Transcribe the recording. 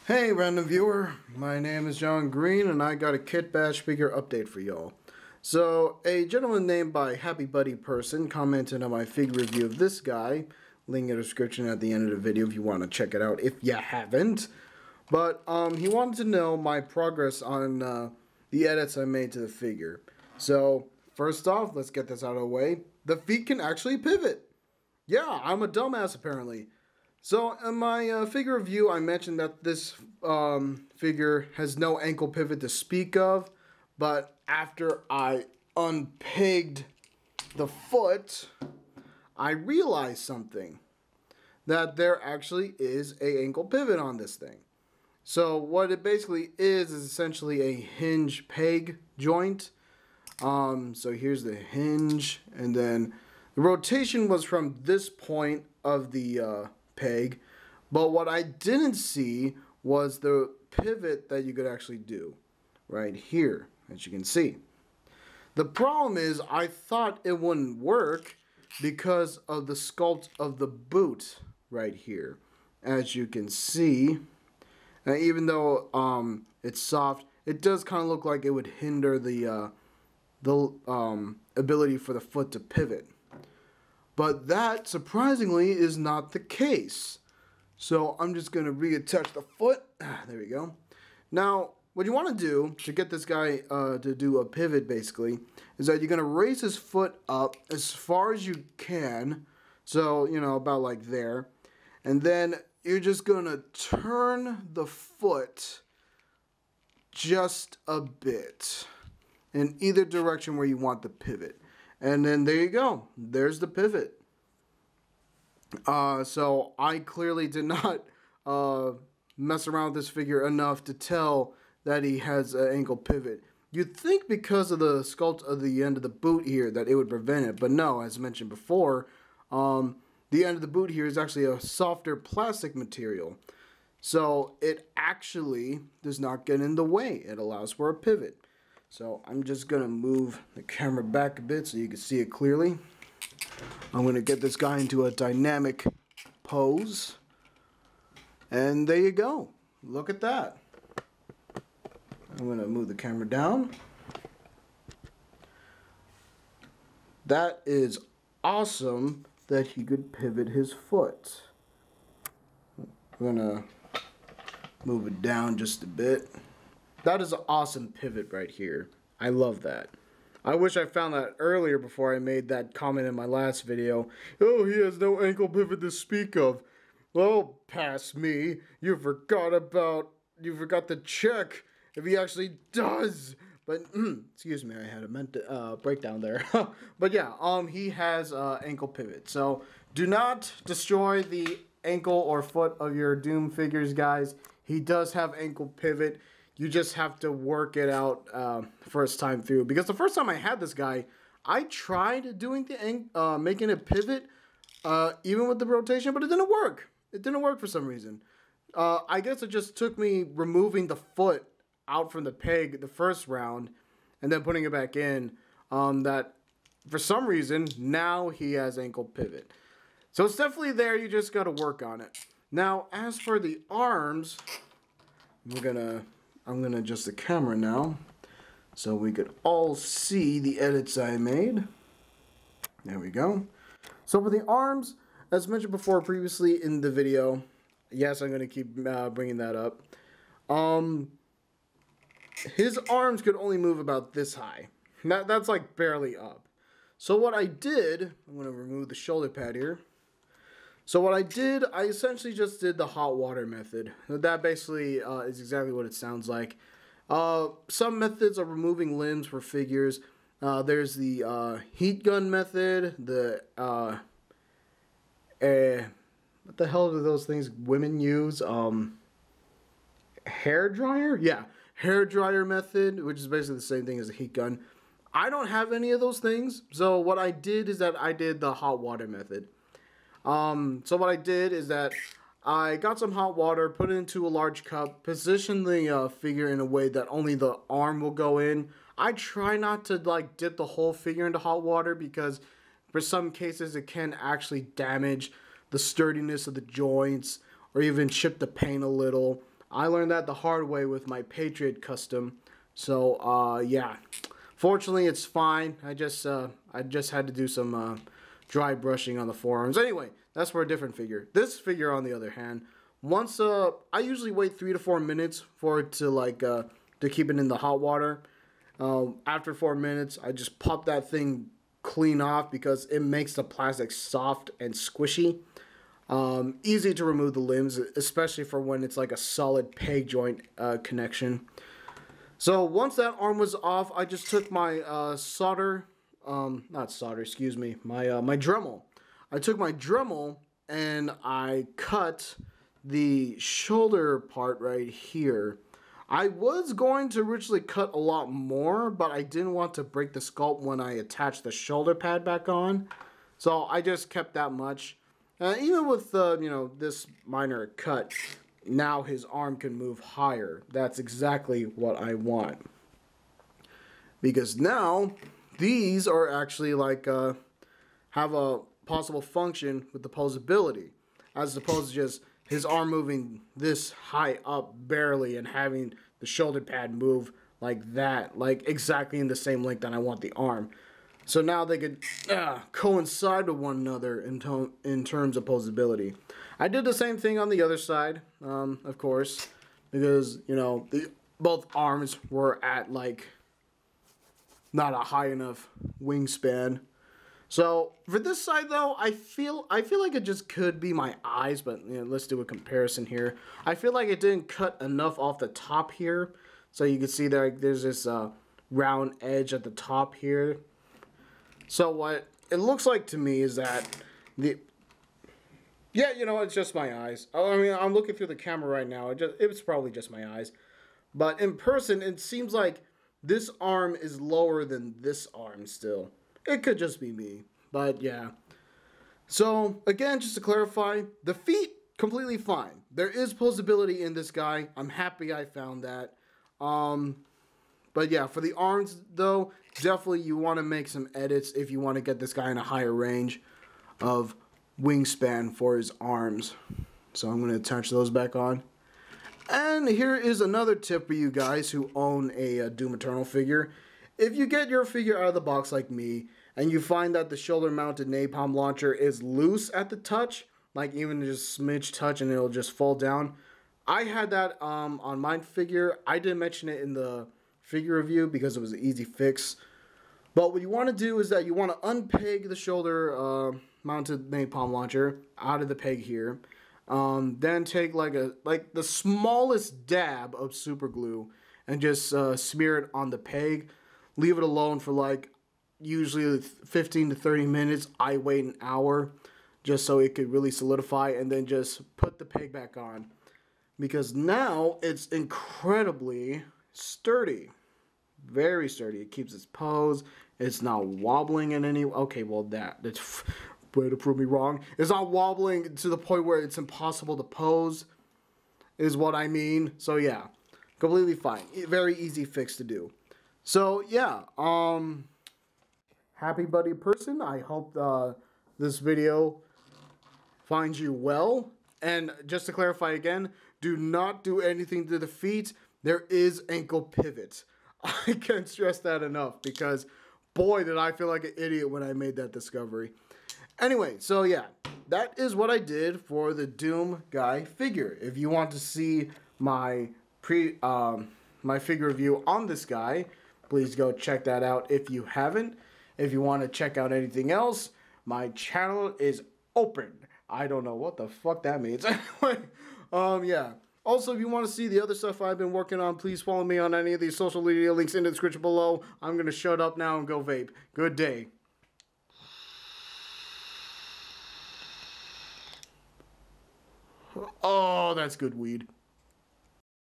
Hey random viewer, my name is John Green and I got a Kitbash figure update for y'all. So, a gentleman named by Happy Buddy Person commented on my figure review of this guy. Link in the description at the end of the video if you want to check it out if you haven't. But he wanted to know my progress on the edits I made to the figure. So, first off, let's get this out of the way. The feet can actually pivot. Yeah, I'm a dumbass apparently. So in my figure review, I mentioned that this figure has no ankle pivot to speak of, but after I unpegged the foot, I realized something, that there actually is a ankle pivot on this thing. So what it basically is essentially a hinge peg joint. So here's the hinge, and then the rotation was from this point of the peg, but what I didn't see was the pivot that you could actually do right here, as you can see. The problem is I thought it wouldn't work because of the sculpt of the boot right here, as you can see. And even though it's soft, it does kind of look like it would hinder the ability for the foot to pivot. But that, surprisingly, is not the case. So I'm just going to reattach the foot. There we go. Now, what you want to do to get this guy to do a pivot, basically, is that you're going to raise his foot up as far as you can. So, you know, about like there. And then you're just going to turn the foot just a bit in either direction where you want the pivot. And then there you go. There's the pivot. So I clearly did not mess around with this figure enough to tell that he has an ankle pivot. You'd think because of the sculpt of the end of the boot here that it would prevent it. But no, as mentioned before, the end of the boot here is actually a softer plastic material. So it actually does not get in the way. It allows for a pivot. So I'm just going to move the camera back a bit so you can see it clearly. I'm going to get this guy into a dynamic pose. And there you go. Look at that. I'm going to move the camera down. That is awesome that he could pivot his foot. I'm going to move it down just a bit. That is an awesome pivot right here. I love that. I wish I found that earlier before I made that comment in my last video. Oh, he has no ankle pivot to speak of. Well, pass me. You forgot to check if he actually does. But, excuse me, I had a mental breakdown there. But yeah, he has ankle pivot. So, do not destroy the ankle or foot of your Doom figures, guys. He does have ankle pivot. You just have to work it out first time through. Because the first time I had this guy, I tried doing the making it pivot, even with the rotation, but it didn't work. It didn't work for some reason. I guess it just took me removing the foot out from the peg the first round, and then putting it back in. That for some reason now he has ankle pivot. So it's definitely there. You just got to work on it. Now, as for the arms, I'm gonna adjust the camera now so we could all see the edits I made. There we go. So for the arms, as mentioned before previously in the video, yes, I'm gonna keep bringing that up. His arms could only move about this high. That's like barely up. So what I did, I'm gonna remove the shoulder pad here. So what I did, I essentially just did the hot water method. That basically is exactly what it sounds like. Some methods of removing limbs for figures. There's the heat gun method. The what the hell do those things women use? Hair dryer? Yeah, hair dryer method, which is basically the same thing as a heat gun. I don't have any of those things. So what I did is that I did the hot water method. So what I did is that I got some hot water, put it into a large cup, position the figure in a way that only the arm will go in. I try not to like dip the whole figure into hot water because for some cases it can actually damage the sturdiness of the joints or even chip the paint a little. I learned that the hard way with my Patriot custom. So, yeah. Fortunately, it's fine. I just had to do some dry brushing on the forearms. Anyway, that's for a different figure. This figure, on the other hand, once I usually wait 3 to 4 minutes for it to to keep it in the hot water. After 4 minutes, I just pop that thing clean off because it makes the plastic soft and squishy. Easy to remove the limbs, especially for when it's like a solid peg joint connection. So once that arm was off, I just took my my Dremel. I took my Dremel and I cut the shoulder part right here. I was going to originally cut a lot more, but I didn't want to break the sculpt when I attached the shoulder pad back on. So I just kept that much. Even with, this minor cut, now his arm can move higher. That's exactly what I want. Because now, these are actually have a possible function with the Poseability. As opposed to just his arm moving this high up barely and having the shoulder pad move like that. Like exactly in the same length that I want the arm. So now they could coincide with one another in terms of Poseability. I did the same thing on the other side, of course, because, both arms were at, not a high enough wingspan. So, for this side, though, I feel like it just could be my eyes, but, let's do a comparison here. I feel like it didn't cut enough off the top here. So, you can see there's this round edge at the top here. So what it looks like to me is that it's just my eyes. I mean, I'm looking through the camera right now. It's probably just my eyes. But in person, it seems like this arm is lower than this arm still. It could just be me. But yeah. So again, just to clarify, the feet, completely fine. There is Poseability in this guy. I'm happy I found that. But yeah, for the arms, though, definitely you want to make some edits if you want to get this guy in a higher range of wingspan for his arms. So I'm going to attach those back on. And here is another tip for you guys who own a Doom Eternal figure. If you get your figure out of the box like me, and you find that the shoulder-mounted napalm launcher is loose at the touch, like even just smidge touch and it'll just fall down. I had that on my figure. I didn't mention it in the figure review because it was an easy fix. But what you want to do is that you want to unpeg the shoulder mounted napalm launcher out of the peg here. Then take like the smallest dab of super glue and just smear it on the peg. Leave it alone for usually 15 to 30 minutes. I wait an hour just so it could really solidify, and then just put the peg back on. Because now it's incredibly sturdy. Very sturdy. It keeps its pose. It's not wobbling in any... Okay, well, that's way to prove me wrong. It's not wobbling to the point where it's impossible to pose, is what I mean. So, yeah. Completely fine. Very easy fix to do. So, yeah. Happy buddy person. I hope this video finds you well. And just to clarify again, do not do anything to the feet. There is ankle pivot. I can't stress that enough because, boy, did I feel like an idiot when I made that discovery. Anyway, so yeah, that is what I did for the Doom guy figure. If you want to see my my figure review on this guy, please go check that out if you haven't. If you want to check out anything else, my channel is open. I don't know what the fuck that means. Anyway, yeah. Also, if you want to see the other stuff I've been working on, please follow me on any of these social media links in the description below. I'm going to shut up now and go vape. Good day. Oh, that's good weed.